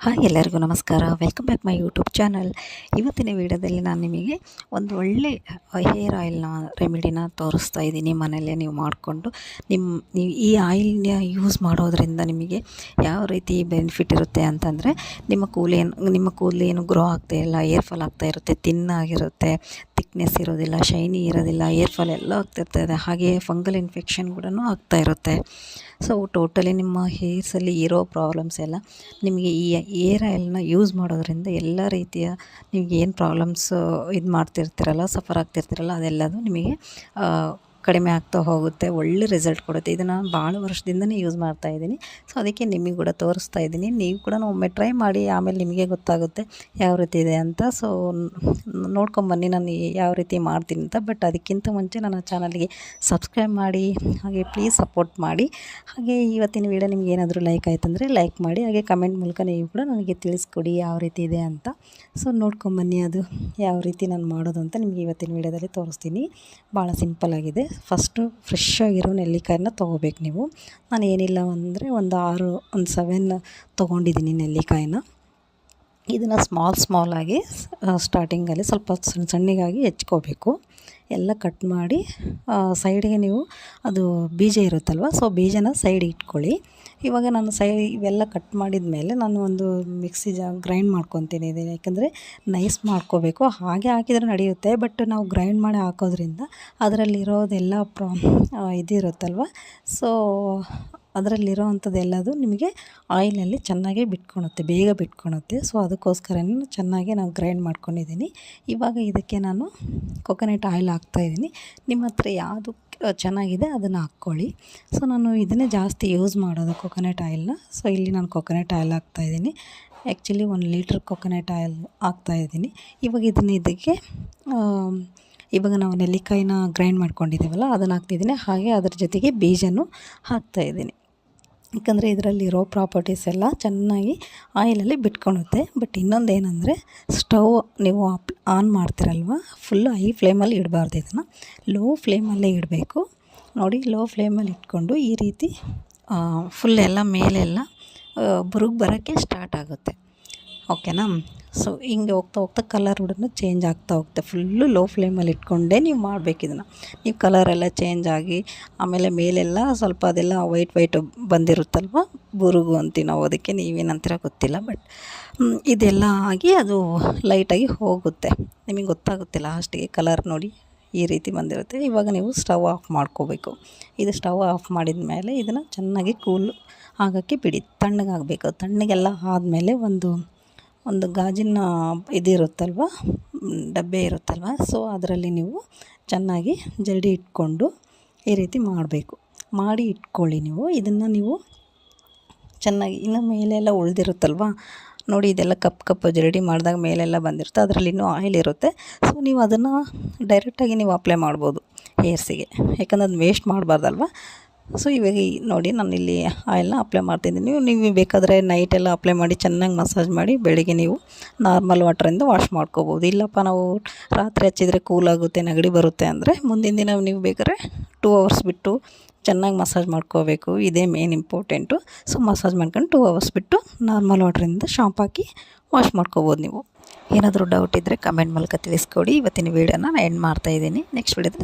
Hi ಎಲ್ಲರಿಗೂ ನಮಸ್ಕಾರ. Welcome back my YouTube channel. ಇವತ್ತಿನ ವಿಡಿಯೋದಲ್ಲಿ ನಾನು ನಿಮಗೆ ಒಂದು ಒಳ್ಳೆ ಹೇರ್ ಆಯಿಲ್ನ ರೆಮಿಡಿನ ತೋರಿಸ್ತಾ ಇದ್ದೀನಿ. ಮನೆಯಲ್ಲೇ ನೀವು ಮಾಡಿಕೊಂಡು ನೀವು ಈ ಆಯಿಲ್ನ ಯೂಸ್ ಮಾಡೋದ್ರಿಂದ ನಿಮಗೆ ಯಾವ ರೀತಿ ಬೆನಿಫಿಟ್ ಇರುತ್ತೆ ಅಂತಂದರೆ, ನಿಮ್ಮ ಕೂದಲೇನು ಗ್ರೋ ಆಗ್ತಾ ಇಲ್ಲ, ಏರ್ ಫಾಲ್ ಆಗ್ತಾ ಇರುತ್ತೆ, ತಿನ್ನಾಗಿರುತ್ತೆ, ಥಿಕ್ನೆಸ್ ಇರೋದಿಲ್ಲ, ಶೈನಿ ಇರೋದಿಲ್ಲ, ಏರ್ ಫಾಲ್ ಎಲ್ಲ ಆಗ್ತಿರ್ತದೆ. ಹಾಗೆಯೇ ಫಂಗಲ್ ಇನ್ಫೆಕ್ಷನ್ ಕೂಡ ಆಗ್ತಾ ಇರುತ್ತೆ. ಸೊ ಟೋಟಲಿ ನಿಮ್ಮ ಹೇರ್ಸಲ್ಲಿ ಇರೋ ಪ್ರಾಬ್ಲಮ್ಸ್ ಎಲ್ಲ ನಿಮಗೆ ಈ ಏರ್ ಆಯಿಲ್ನ ಯೂಸ್ ಮಾಡೋದ್ರಿಂದ ಎಲ್ಲ ರೀತಿಯ ನಿಮಗೆ ಏನು ಪ್ರಾಬ್ಲಮ್ಸ್ ಮಾಡ್ತಿರ್ತೀರಲ್ಲ, ಸಫರ್ ಆಗ್ತಿರ್ತೀರಲ್ಲ, ಅದೆಲ್ಲದು ನಿಮಗೆ ಕಡಿಮೆ ಆಗ್ತಾ ಹೋಗುತ್ತೆ. ಒಳ್ಳೆ ರಿಸಲ್ಟ್ ಕೊಡುತ್ತೆ. ಇದನ್ನು ಭಾಳ ವರ್ಷದಿಂದನೇ ಯೂಸ್ ಮಾಡ್ತಾಯಿದ್ದೀನಿ. ಸೊ ಅದಕ್ಕೆ ನಿಮಗೆ ಕೂಡ ತೋರಿಸ್ತಾ ಇದ್ದೀನಿ. ನೀವು ಕೂಡ ಒಮ್ಮೆ ಟ್ರೈ ಮಾಡಿ, ಆಮೇಲೆ ನಿಮಗೆ ಗೊತ್ತಾಗುತ್ತೆ ಯಾವ ರೀತಿ ಇದೆ ಅಂತ. ಸೊ ನೋಡ್ಕೊಂಬನ್ನಿ ನಾನು ಯಾವ ರೀತಿ ಮಾಡ್ತೀನಿ ಅಂತ. ಬಟ್ ಅದಕ್ಕಿಂತ ಮುಂಚೆ ನನ್ನ ಚಾನಲ್ಗೆ ಸಬ್ಸ್ಕ್ರೈಬ್ ಮಾಡಿ, ಹಾಗೆ ಪ್ಲೀಸ್ ಸಪೋರ್ಟ್ ಮಾಡಿ. ಹಾಗೆ ಇವತ್ತಿನ ವೀಡಿಯೋ ನಿಮ್ಗೆ ಏನಾದರೂ ಲೈಕ್ ಆಯ್ತಂದರೆ ಲೈಕ್ ಮಾಡಿ, ಹಾಗೆ ಕಮೆಂಟ್ ಮೂಲಕ ನೀವು ಕೂಡ ನನಗೆ ತಿಳಿಸ್ಕೊಡಿ ಯಾವ ರೀತಿ ಇದೆ ಅಂತ. ಸೊ ನೋಡ್ಕೊಂಬನ್ನಿ ಅದು ಯಾವ ರೀತಿ ನಾನು ಮಾಡೋದು ಅಂತ ನಿಮಗೆ ಇವತ್ತಿನ ವೀಡಿಯೋದಲ್ಲಿ ತೋರಿಸ್ತೀನಿ. ಭಾಳ ಸಿಂಪಲ್ಲಾಗಿದೆ. ಫಸ್ಟು ಫ್ರೆಶ್ ಆಗಿರೋ ನೆಲ್ಲಿಕಾಯನ್ನ ತೊಗೋಬೇಕು ನೀವು. ನಾನು ಏನಿಲ್ಲ ಅಂದರೆ ಒಂದು 7 ತೊಗೊಂಡಿದ್ದೀನಿ ನೆಲ್ಲಿಕಾಯಿನ. ಇದನ್ನು ಸ್ಮಾಲಾಗಿ ಸ್ಟಾರ್ಟಿಂಗಲ್ಲಿ ಸ್ವಲ್ಪ ಸಣ್ಣಗಾಗಿ ಹೆಚ್ಕೋಬೇಕು. ಎಲ್ಲ ಕಟ್ ಮಾಡಿ ಸೈಡಿಗೆ ನೀವು ಅದು ಬೀಜ ಇರುತ್ತಲ್ವ, ಸೊ ಬೀಜನ ಸೈಡಿಗೆ ಇಟ್ಕೊಳ್ಳಿ. ಇವಾಗ ನಾನು ಇವೆಲ್ಲ ಕಟ್ ಮಾಡಿದ ಮೇಲೆ ನಾನು ಒಂದು ಮಿಕ್ಸಿ ಗ್ರೈಂಡ್ ಮಾಡ್ಕೊತೀನಿ. ಇದನ್ನು ಯಾಕಂದರೆ ನೈಸ್ ಮಾಡ್ಕೋಬೇಕು. ಹಾಗೆ ಹಾಕಿದರೆ ನಡೆಯುತ್ತೆ, ಬಟ್ ನಾವು ಗ್ರೈಂಡ್ ಮಾಡಿ ಹಾಕೋದ್ರಿಂದ ಅದರಲ್ಲಿರೋದೆಲ್ಲ ಇದಿರುತ್ತಲ್ವ, ಸೊ ಅದರಲ್ಲಿರೋ ಅಂಥದ್ದೆಲ್ಲದು ನಿಮಗೆ ಆಯಿಲಲ್ಲಿ ಚೆನ್ನಾಗಿ ಬೇಗ ಬಿಟ್ಕೊಳುತ್ತೆ. ಸೊ ಅದಕ್ಕೋಸ್ಕರನೇ ಚೆನ್ನಾಗಿ ನಾನು ಗ್ರೈಂಡ್ ಮಾಡ್ಕೊಂಡಿದ್ದೀನಿ. ಇವಾಗ ಇದಕ್ಕೆ ನಾನು ಕೊಕೊನಟ್ ಆಯಿಲ್ ಹಾಕ್ತಾಯಿದ್ದೀನಿ. ನಿಮ್ಮ ಹತ್ರ ಯಾವುದು ಚೆನ್ನಾಗಿದೆ ಅದನ್ನು ಹಾಕ್ಕೊಳ್ಳಿ. ಸೊ ನಾನು ಇದನ್ನೇ ಜಾಸ್ತಿ ಯೂಸ್ ಮಾಡೋದು, ಕೊಕೊನಟ್ ಆಯಿಲ್ನ. ಸೊ ಇಲ್ಲಿ ನಾನು ಕೊಕೊನಟ್ ಆಯಿಲ್ ಹಾಕ್ತಾಯಿದ್ದೀನಿ. ಆ್ಯಕ್ಚುಲಿ 1 ಲೀಟ್ರ್ ಕೊಕೊನಟ್ ಆಯಿಲ್ ಹಾಕ್ತಾಯಿದ್ದೀನಿ. ಇವಾಗ ನಾವು ನೆಲ್ಲಿಕಾಯಿನ ಗ್ರೈಂಡ್ ಮಾಡ್ಕೊಂಡಿದ್ದೀವಲ್ಲ, ಅದನ್ನು ಹಾಕ್ತಿದ್ದೀನಿ. ಹಾಗೆ ಅದ್ರ ಜೊತೆಗೆ ಬೀಜನೂ ಹಾಕ್ತಾಯಿದ್ದೀನಿ. ಯಾಕಂದರೆ ಇದರಲ್ಲಿರೋ ಪ್ರಾಪರ್ಟೀಸ್ ಎಲ್ಲ ಚೆನ್ನಾಗಿ ಆಯಿಲಲ್ಲಿ ಬಿಟ್ಕೊಳುತ್ತೆ. ಬಟ್ ಇನ್ನೊಂದು ಏನಂದರೆ, ಸ್ಟವ್ ನೀವು ಆನ್ ಮಾಡ್ತಿರಲ್ವ, ಫುಲ್ಲು ಹೈ ಫ್ಲೇಮಲ್ಲಿ ಇಡಬಾರ್ದು. ಇದನ್ನು ಲೋ ಫ್ಲೇಮಲ್ಲೇ ಇಡಬೇಕು. ನೋಡಿ, ಲೋ ಫ್ಲೇಮಲ್ಲಿ ಇಟ್ಕೊಂಡು ಈ ರೀತಿ ಫುಲ್ ಎಲ್ಲ ಮೇಲೆಲ್ಲ ಬುರುಗು ಬರೋಕ್ಕೆ ಸ್ಟಾರ್ಟ್ ಆಗುತ್ತೆ. ಓಕೆನಾ? ಸೊ ಹಿಂಗೆ ಹೋಗ್ತಾ ಕಲರ್ ಕೂಡ ಚೇಂಜ್ ಆಗ್ತಾ ಹೋಗುತ್ತೆ. ಫುಲ್ಲು ಲೋ ಫ್ಲೇಮಲ್ಲಿ ಇಟ್ಕೊಂಡೇ ನೀವು ಮಾಡಬೇಕು ಇದನ್ನು. ನೀವು ಕಲರೆಲ್ಲ ಚೇಂಜ್ ಆಗಿ ಆಮೇಲೆ ಮೇಲೆಲ್ಲ ಸ್ವಲ್ಪ ಅದೆಲ್ಲ ವೈಟ್ ಬಂದಿರುತ್ತಲ್ವ, ಬುರುಗು ಅಂತೀವಿ ನಾವು ಅದಕ್ಕೆ, ನೀವೇನಂತೀರ ಗೊತ್ತಿಲ್ಲ. ಬಟ್ ಇದೆಲ್ಲ ಆಗಿ ಅದು ಲೈಟಾಗಿ ಹೋಗುತ್ತೆ. ನಿಮಗೆ ಗೊತ್ತಾಗುತ್ತೆ ಲಾಸ್ಟಿಗೆ ಕಲರ್ ನೋಡಿ ಈ ರೀತಿ ಬಂದಿರುತ್ತೆ. ಇವಾಗ ನೀವು ಸ್ಟವ್ ಆಫ್ ಮಾಡ್ಕೋಬೇಕು. ಇದು ಸ್ಟವ್ ಆಫ್ ಮಾಡಿದ ಮೇಲೆ ಇದನ್ನು ಚೆನ್ನಾಗಿ ಕೂಲ್ ಆಗೋಕ್ಕೆ ಬಿಡಿ. ತಣ್ಣಗಾಗಬೇಕು. ತಣ್ಣಗೆಲ್ಲ ಆದಮೇಲೆ ಒಂದು ಗಾಜಿನ ಇದಿರುತ್ತಲ್ವ, ಡಬ್ಬೆ ಇರುತ್ತಲ್ವ, ಸೊ ಅದರಲ್ಲಿ ನೀವು ಚೆನ್ನಾಗಿ ಜರಡಿ ಇಟ್ಕೊಂಡು ಈ ರೀತಿ ಮಾಡಿ ಇಟ್ಕೊಳ್ಳಿ ನೀವು. ಇದನ್ನು ನೀವು ಚೆನ್ನಾಗಿ ಇನ್ನು ಮೇಲೆಲ್ಲ ಉಳಿದಿರುತ್ತಲ್ವ, ನೋಡಿ ಇದೆಲ್ಲ ಕಪ್ಪು ಜರಡಿ ಮಾಡಿದಾಗ ಮೇಲೆಲ್ಲ ಬಂದಿರುತ್ತೆ, ಅದರಲ್ಲಿ ಇನ್ನೂ ಆಯಿಲ್ ಇರುತ್ತೆ. ಸೊ ನೀವು ಅದನ್ನು ಡೈರೆಕ್ಟಾಗಿ ನೀವು ಅಪ್ಲೈ ಮಾಡ್ಬೋದು ಹೇರ್ಸಿಗೆ, ಯಾಕಂದ್ರೆ ಅದನ್ನ ವೇಸ್ಟ್ ಮಾಡಬಾರ್ದಲ್ವ. ಸೊ ಇವಾಗ ನೋಡಿ ನಾನಿಲ್ಲಿ ಆಯಿಲ್ನ ಅಪ್ಲೈ ಮಾಡ್ತಿದ್ದೀನಿ. ನೀವು ಬೇಕಾದರೆ ನೈಟೆಲ್ಲ ಅಪ್ಲೈ ಮಾಡಿ ಚೆನ್ನಾಗಿ ಮಸಾಜ್ ಮಾಡಿ ಬೆಳಿಗ್ಗೆ ನೀವು ನಾರ್ಮಲ್ ವಾಟ್ರಿಂದ ವಾಶ್ ಮಾಡ್ಕೋಬೋದು. ಇಲ್ಲಪ್ಪ ನಾವು ರಾತ್ರಿ ಹಚ್ಚಿದರೆ ಕೂಲಾಗುತ್ತೆ, ನೆಗಡಿ ಬರುತ್ತೆ ಅಂದರೆ ಮುಂದಿನ ದಿನ ನೀವು ಬೇಕಾದ್ರೆ 2 ಅವರ್ಸ್ ಬಿಟ್ಟು ಚೆನ್ನಾಗಿ ಮಸಾಜ್ ಮಾಡ್ಕೋಬೇಕು. ಇದೇ ಮೇನ್ ಇಂಪಾರ್ಟೆಂಟು. ಸೊ ಮಸಾಜ್ ಮಾಡ್ಕೊಂಡು 2 ಅವರ್ಸ್ ಬಿಟ್ಟು ನಾರ್ಮಲ್ ವಾಟ್ರಿಂದ ಶಾಂಪ್ ಹಾಕಿ ವಾಶ್ ಮಾಡ್ಕೋಬೋದು ನೀವು. ಏನಾದರೂ ಡೌಟ್ ಇದ್ದರೆ ಕಮೆಂಟ್ ಮೂಲಕ ತಿಳಿಸ್ಕೊಡಿ. ಇವತ್ತಿನ ವೀಡಿಯೋನ ನಾನು ಎಂಡ್ ಮಾಡ್ತಾಯಿದ್ದೀನಿ. ನೆಕ್ಸ್ಟ್ ವೀಡಿಯೋದಲ್ಲಿ